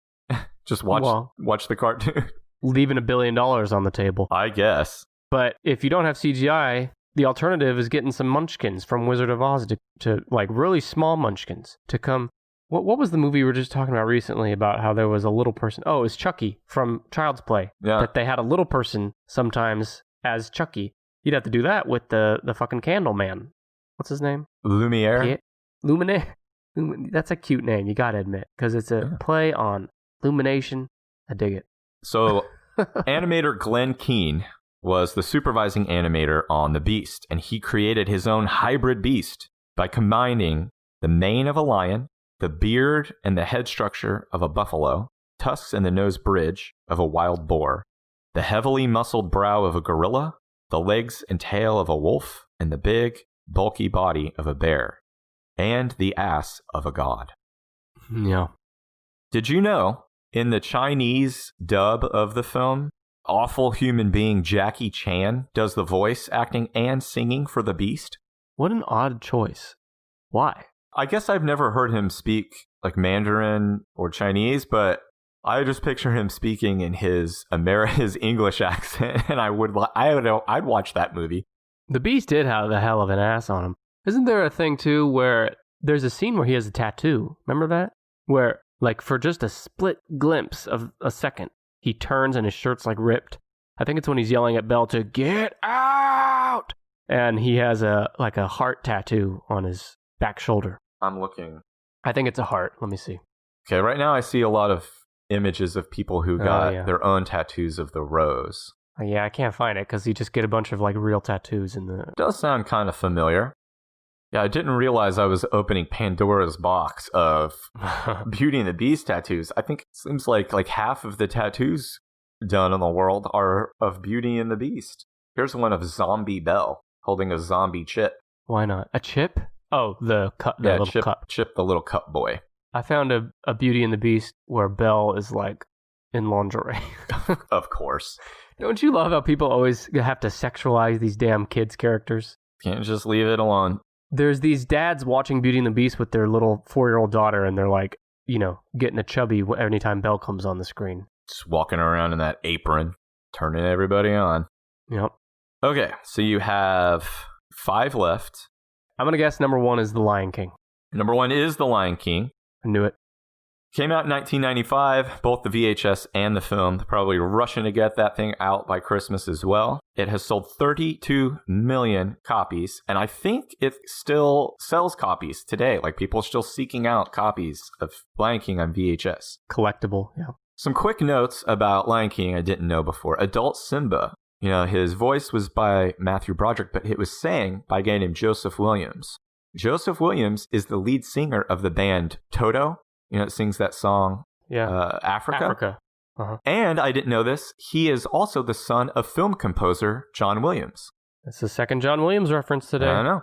Just watch the cartoon. Leaving $1 billion on the table. I guess. But if you don't have CGI, the alternative is getting some munchkins from Wizard of Oz to like really small munchkins to come. What was the movie we were just talking about recently about how there was a little person? Oh, it was Chucky from Child's Play. Yeah. That they had a little person sometimes as Chucky. You'd have to do that with the fucking candle man. What's his name? Lumiere? Lumine? That's a cute name, you gotta admit, because it's a play on illumination. I dig it. So, animator Glenn Keane was the supervising animator on The Beast, and he created his own hybrid beast by combining the mane of a lion, the beard and the head structure of a buffalo, tusks and the nose bridge of a wild boar, the heavily muscled brow of a gorilla, the legs and tail of a wolf, and the big, bulky body of a bear, and the ass of a god. Yeah. Did you know, in the Chinese dub of the film, awful human being Jackie Chan does the voice acting and singing for the Beast? What an odd choice. Why? I guess I've never heard him speak like Mandarin or Chinese, but I just picture him speaking in his English accent, and I'd watch that movie. The Beast did have the hell of an ass on him. Isn't there a thing too where there's a scene where he has a tattoo? Remember that? Where like for just a split glimpse of a second, he turns and his shirt's like ripped. I think it's when he's yelling at Belle to get out, and he has a heart tattoo on his back shoulder. I'm looking. I think it's a heart. Let me see. Okay, right now I see a lot of images of people who got their own tattoos of the rose. Yeah, I can't find it because you just get a bunch of like real tattoos in the... It does sound kind of familiar. Yeah, I didn't realize I was opening Pandora's box of Beauty and the Beast tattoos. I think it seems like half of the tattoos done in the world are of Beauty and the Beast. Here's one of Zombie Belle holding a zombie chip. Why not? A chip? Oh, the little cup. Chip, the little cup boy. I found a Beauty and the Beast where Belle is like in lingerie. Of course. Don't you love how people always have to sexualize these damn kids' characters? Can't just leave it alone. There's these dads watching Beauty and the Beast with their little 4-year-old daughter, and they're like, getting a chubby anytime Belle comes on the screen. Just walking around in that apron, turning everybody on. Yep. Okay, so you have 5 left. I'm going to guess number 1 is The Lion King. Number 1 is The Lion King. I knew it. Came out in 1995, both the VHS and the film. They're probably rushing to get that thing out by Christmas as well. It has sold 32 million copies, and I think it still sells copies today. Like, people are still seeking out copies of Lion King on VHS. Collectible, yeah. Some quick notes about Lion King I didn't know before. Adult Simba, his voice was by Matthew Broderick, but it was sang by a guy named Joseph Williams. Joseph Williams is the lead singer of the band Toto. It sings that song, Africa. Uh-huh. And I didn't know this, he is also the son of film composer John Williams. That's the second John Williams reference today. I know.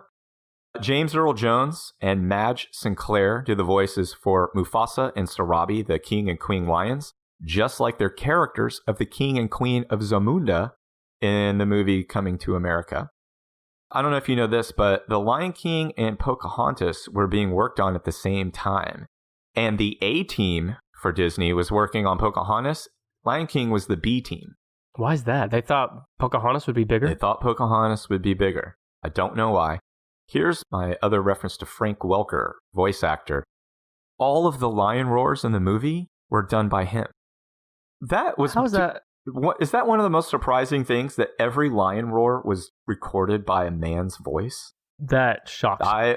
James Earl Jones and Madge Sinclair do the voices for Mufasa and Sarabi, the king and queen lions, just like their characters of the king and queen of Zamunda in the movie Coming to America. I don't know if you know this, but The Lion King and Pocahontas were being worked on at the same time. And the A team for Disney was working on Pocahontas. Lion King was the B team. Why is that? They thought Pocahontas would be bigger? They thought Pocahontas would be bigger. I don't know why. Here's my other reference to Frank Welker, voice actor. All of the lion roars in the movie were done by him. How's that? Is that one of the most surprising things, that every lion roar was recorded by a man's voice? That shocks me.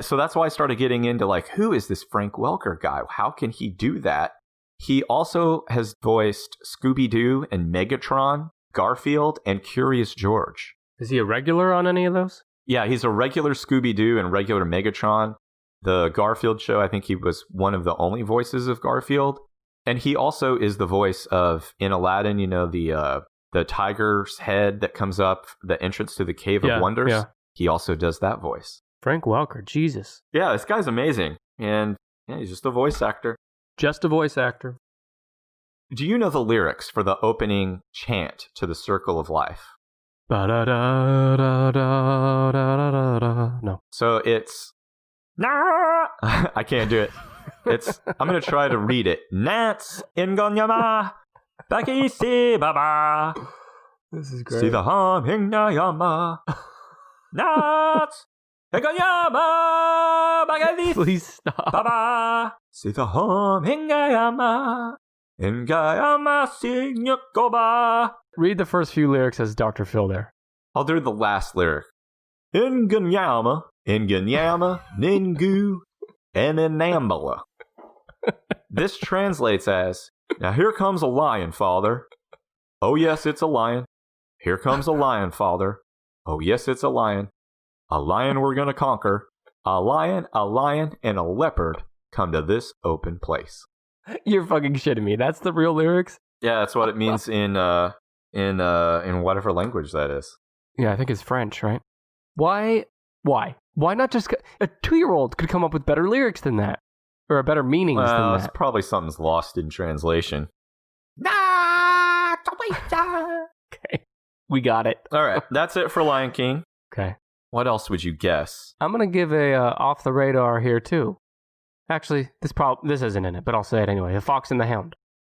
So that's why I started getting into who is this Frank Welker guy? How can he do that? He also has voiced Scooby-Doo and Megatron, Garfield, and Curious George. Is he a regular on any of those? Yeah, he's a regular Scooby-Doo and regular Megatron. The Garfield show, I think he was one of the only voices of Garfield. And he also is the voice of, in Aladdin, the tiger's head that comes up, the entrance to the Cave of Wonders. Yeah. He also does that voice. Frank Welker, Jesus. Yeah, this guy's amazing. And he's just a voice actor. Just a voice actor. Do you know the lyrics for the opening chant to The Circle of Life? No. So it's... I can't do it. I'm going to try to read it. Nats ingonyama bakisi baba. This is great. See the hum ingonyama. Nats ingonyama bakisi. Please stop. Baba. See the hum ingonyama. Ingonyama sinyukoba. Read the first few lyrics as Dr. Phil there. I'll do the last lyric. Ingonyama, ningu, and enambala. This translates as, now here comes a lion, father. Oh yes, it's a lion. Here comes a lion, father. Oh yes, it's a lion. A lion we're gonna conquer. A lion, and a leopard come to this open place. You're fucking shitting me. That's the real lyrics? Yeah, that's what it means in whatever language that is. Yeah, I think it's French, right? Why? Why not just... A 2-year-old could come up with better lyrics than that. Or better meanings than that. It's probably something's lost in translation. Okay. We got it. All right. That's it for Lion King. Okay. What else would you guess? I'm going to give a off the radar here, too. Actually, this isn't in it, but I'll say it anyway. The Fox and the Hound.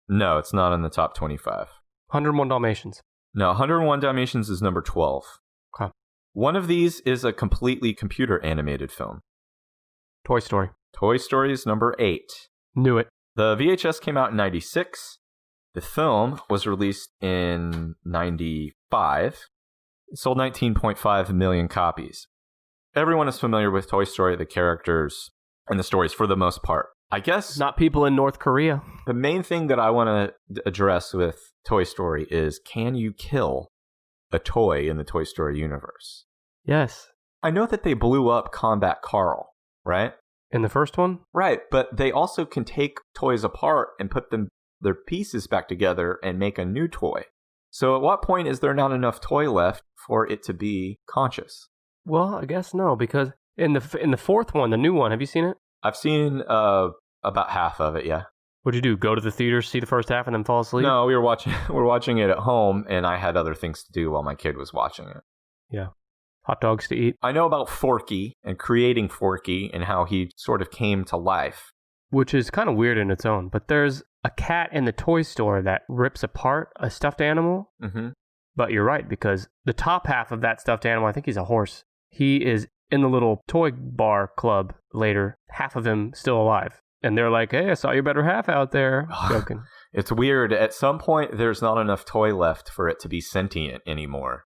No, it's not in the top 25. 101 Dalmatians. No, 101 Dalmatians is number 12. Okay. One of these is a completely computer animated film. Toy Story. Toy Story is number 8. Knew it. The VHS came out in 96. The film was released in 95. It sold 19.5 million copies. Everyone is familiar with Toy Story, the characters, and the stories for the most part. I guess Not people in North Korea. the main thing that I want to address with Toy Story is, can you kill a toy in the Toy Story universe? Yes. I know that they blew up Combat Carl, right? In the first one? Right, but they also can take toys apart and put their pieces back together and make a new toy. So at what point is there not enough toy left for it to be conscious? Well, I guess no, because in the fourth one, the new one, have you seen it? I've seen about half of it, yeah. What'd you do? Go to the theater, see the first half, and then fall asleep? No, we were watching it at home, and I had other things to do while my kid was watching it. Yeah. Hot dogs to eat. I know about Forky and creating Forky and how he sort of came to life. Which is kind of weird in its own, but there's a cat in the toy store that rips apart a stuffed animal. Mm-hmm. But you're right, because the top half of that stuffed animal, I think he's a horse, he is in the little toy bar club later, half of him still alive. And they're like, hey, I saw your better half out there. Joking. It's weird. At some point, there's not enough toy left for it to be sentient anymore.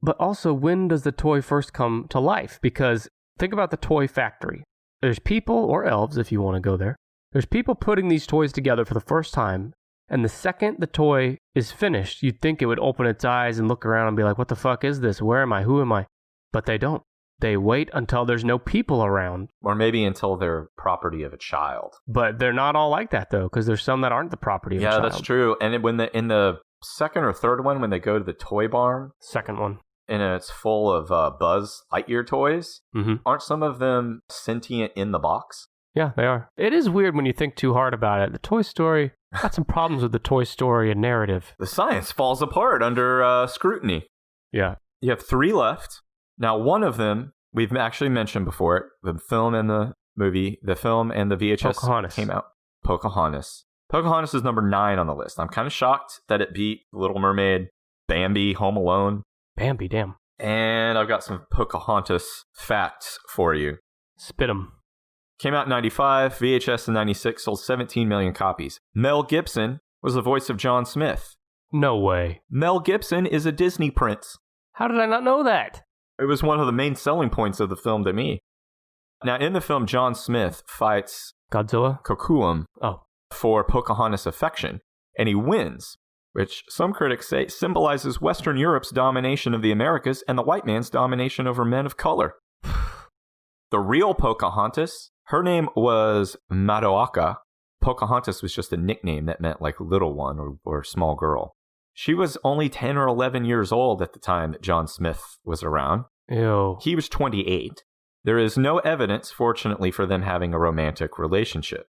But also, when does the toy first come to life? Because think about the toy factory. There's people, or elves if you want to go there. There's people putting these toys together for the first time. And the second the toy is finished, you'd think it would open its eyes and look around and be like, what the fuck is this? Where am I? Who am I? But they don't. They wait until there's no people around. Or maybe until they're property of a child. But they're not all like that, though, because there's some that aren't the property of a child. Yeah, that's true. And in the second or third one, when they go to the toy barn. Second one. And it's full of Buzz Lightyear toys. Mm-hmm. Aren't some of them sentient in the box? Yeah, they are. It is weird when you think too hard about it. The Toy Story, got some problems with the Toy Story and narrative. The science falls apart under scrutiny. Yeah. You have 3 left. Now, one of them, we've actually mentioned before, the film and the movie, the film and the VHS Pocahontas. came out. Pocahontas. Pocahontas is number 9 on the list. I'm kind of shocked that it beat Little Mermaid, Bambi, Home Alone. Bambi, damn. And I've got some Pocahontas facts for you. Spit 'em. Came out in 95, VHS in 96, sold 17 million copies. Mel Gibson was the voice of John Smith. No way. Mel Gibson is a Disney prince. How did I not know that? It was one of the main selling points of the film to me. Now, in the film, John Smith fights Godzilla? Kocoum Oh. for Pocahontas' affection, and he wins, which some critics say symbolizes Western Europe's domination of the Americas and the white man's domination over men of color. The real Pocahontas, her name was Madoaka. Pocahontas was just a nickname that meant like little one or small girl. She was only 10 or 11 years old at the time that John Smith was around. Ew. He was 28. There is no evidence, fortunately, for them having a romantic relationship.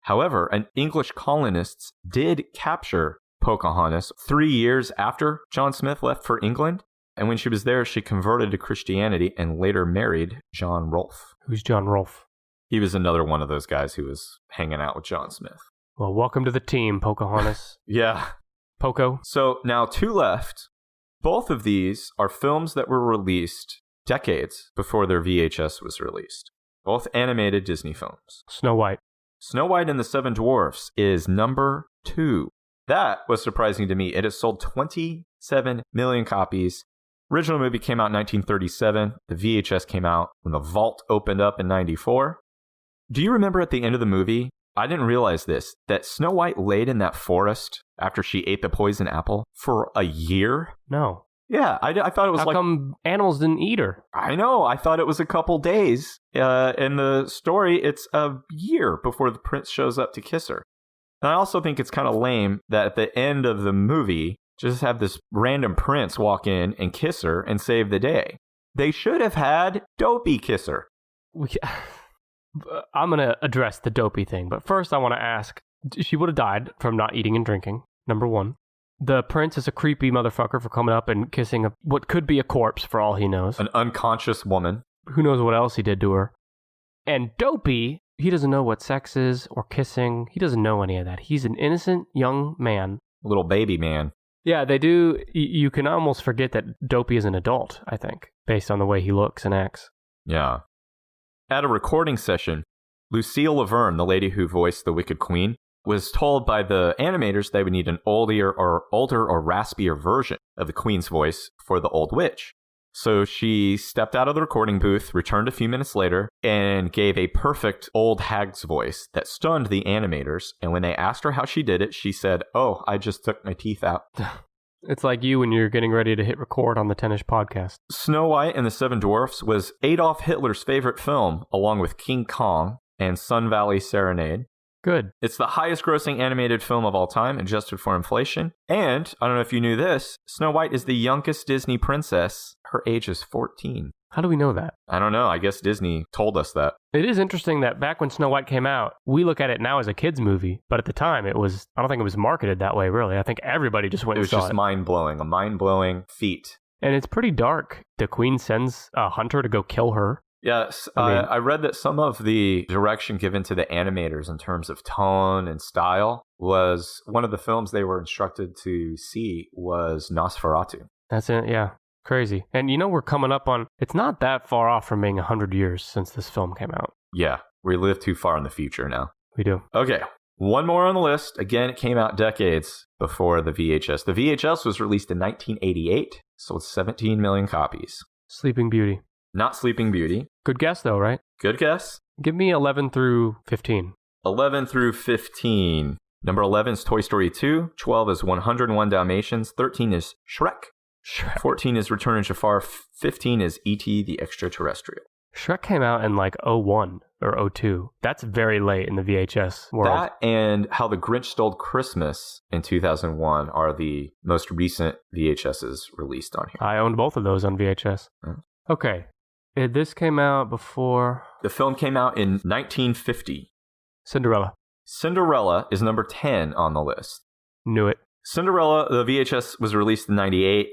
However, an English colonists did capture Pocahontas 3 years after John Smith left for England. And when she was there, she converted to Christianity and later married John Rolfe. Who's John Rolfe? He was another one of those guys who was hanging out with John Smith. Well, welcome to the team, Pocahontas. Yeah. Poco. So now 2 left. Both of these are films that were released decades before their VHS was released. Both animated Disney films. Snow White. Snow White and the Seven Dwarfs is number 2. That was surprising to me. It has sold 27 million copies. Original movie came out in 1937. The VHS came out when the vault opened up in 94. Do you remember at the end of the movie, I didn't realize this, that Snow White laid in that forest after she ate the poison apple for a year? No. Yeah, I thought it was How like... come animals didn't eat her? I know. I thought it was a couple days. In the story, it's a year before the prince shows up to kiss her. And I also think it's kind of lame that at the end of the movie, just have this random prince walk in and kiss her and save the day. They should have had Dopey kiss her. I'm going to address the Dopey thing, but first I want to ask, she would have died from not eating and drinking, number 1. The prince is a creepy motherfucker for coming up and kissing what could be a corpse for all he knows. An unconscious woman. Who knows what else he did to her. And Dopey, he doesn't know what sex is or kissing. He doesn't know any of that. He's an innocent young man. Little baby man. Yeah, they do. You can almost forget that Dopey is an adult, I think, based on the way he looks and acts. Yeah. At a recording session, Lucille Laverne, the lady who voiced the Wicked Queen, was told by the animators they would need an older or raspier version of the Queen's voice for the Old Witch. So she stepped out of the recording booth, returned a few minutes later, and gave a perfect old hag's voice that stunned the animators. And when they asked her how she did it, she said, "Oh, I just took my teeth out." It's like you when you're getting ready to hit record on the Tennis podcast. Snow White and the Seven Dwarfs was Adolf Hitler's favorite film, along with King Kong and Sun Valley Serenade. Good. It's the highest grossing animated film of all time, adjusted for inflation. And, I don't know if you knew this, Snow White is the youngest Disney princess. Her age is 14. How do we know that? I don't know. I guess Disney told us that. It is interesting that back when Snow White came out, we look at it now as a kid's movie, but at the time I don't think it was marketed that way, really. I think everybody just went and saw it. It was just mind-blowing, a mind-blowing feat. And it's pretty dark. The queen sends a hunter to go kill her. Yes, I read that some of the direction given to the animators in terms of tone and style was one of the films they were instructed to see was Nosferatu. That's it, yeah. Crazy. And we're coming up on, it's not that far off from being 100 years since this film came out. Yeah, we live too far in the future now. We do. Okay, one more on the list. Again, it came out decades before the VHS. The VHS was released in 1988, sold 17 million copies. Sleeping Beauty. Not Sleeping Beauty. Good guess, though, right? Good guess. Give me 11 through 15. 11 through 15. Number 11 is Toy Story 2. 12 is 101 Dalmatians. 13 is Shrek. 14 is Return of Jafar. 15 is E.T. the Extraterrestrial. Shrek came out in like 01 or 02. That's very late in the VHS world. That and How the Grinch Stole Christmas in 2001 are the most recent VHSs released on here. I owned both of those on VHS. Okay. This came out before... The film came out in 1950. Cinderella. Cinderella is number 10 on the list. Knew it. Cinderella, the VHS was released in 88.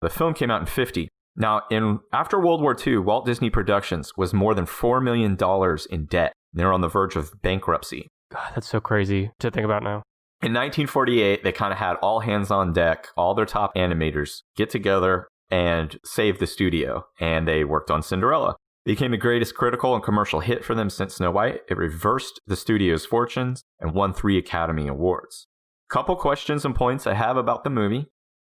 The film came out in 50. Now, after World War II, Walt Disney Productions was more than $4 million in debt. They're on the verge of bankruptcy. God, that's so crazy to think about now. In 1948, they kind of had all hands on deck, all their top animators get together and save the studio, and they worked on Cinderella. It became the greatest critical and commercial hit for them since Snow White. It reversed the studio's fortunes and won 3 Academy Awards. Couple questions and points I have about the movie.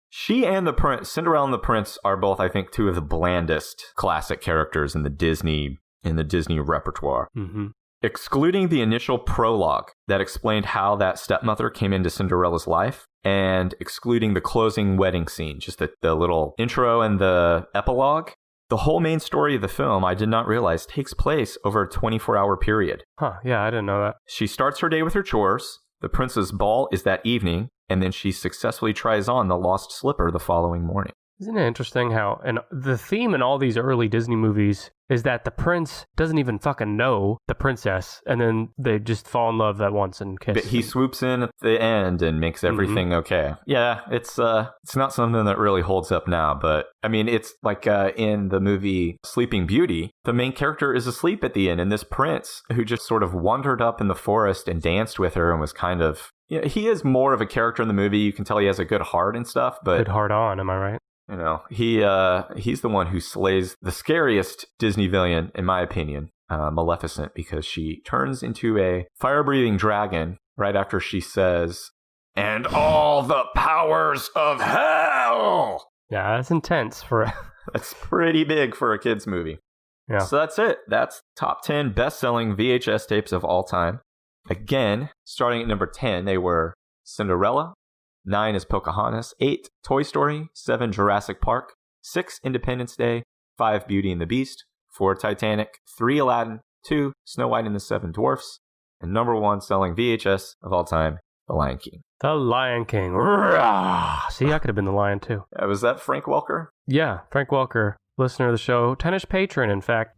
She and the Prince, Cinderella and the Prince, are both, I think, 2 of the blandest classic characters in the Disney repertoire. Mm-hmm. Excluding the initial prologue that explained how that stepmother came into Cinderella's life, and excluding the closing wedding scene, just the little intro and the epilogue, the whole main story of the film, I did not realize, takes place over a 24-hour period. Huh, yeah, I didn't know that. She starts her day with her chores, the prince's ball is that evening, and then she successfully tries on the lost slipper the following morning. Isn't it interesting how, and the theme in all these early Disney movies is that the prince doesn't even fucking know the princess, and then they just fall in love at once and kiss. But he swoops in at the end and makes everything okay. Yeah, it's not something that really holds up now, but I mean, it's like in the movie Sleeping Beauty, the main character is asleep at the end, and this prince who just sort of wandered up in the forest and danced with her and was kind of, he is more of a character in the movie. You can tell he has a good heart and stuff, but good heart on, am I right? He's the one who slays the scariest Disney villain, in my opinion, Maleficent, because she turns into a fire-breathing dragon right after she says, "And all the powers of hell!" Yeah, that's intense for That's pretty big for a kid's movie. Yeah. So that's it. That's top 10 best-selling VHS tapes of all time. Again, starting at number 10, they were Cinderella. 9 is Pocahontas, 8 Toy Story, 7 Jurassic Park, 6 Independence Day, 5 Beauty and the Beast, 4 Titanic, 3 Aladdin, 2 Snow White and the Seven Dwarfs, and number 1 selling VHS of all time, The Lion King. The Lion King. See, I could have been the lion too. Was that Frank Welker? Yeah, Frank Welker, listener of the show, Tennis patron, in fact.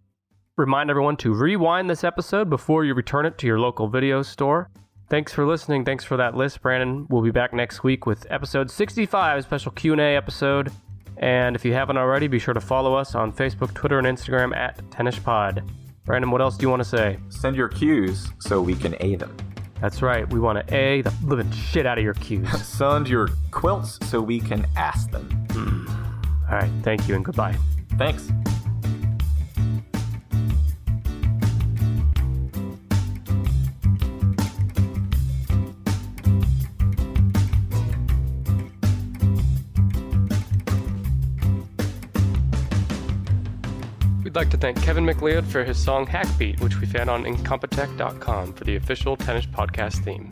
Remind everyone to rewind this episode before you return it to your local video store. Thanks for listening. Thanks for that list, Brandon. We'll be back next week with episode 65, a special Q&A episode. And if you haven't already, be sure to follow us on Facebook, Twitter, and Instagram at TennisPod. Brandon, what else do you want to say? Send your cues so we can A them. That's right. We want to A the living shit out of your cues. Send your quilts so we can ask them. All right. Thank you and goodbye. Thanks. like to thank Kevin MacLeod for his song Hackbeat, which we found on incompetech.com for the official Tennis Podcast theme.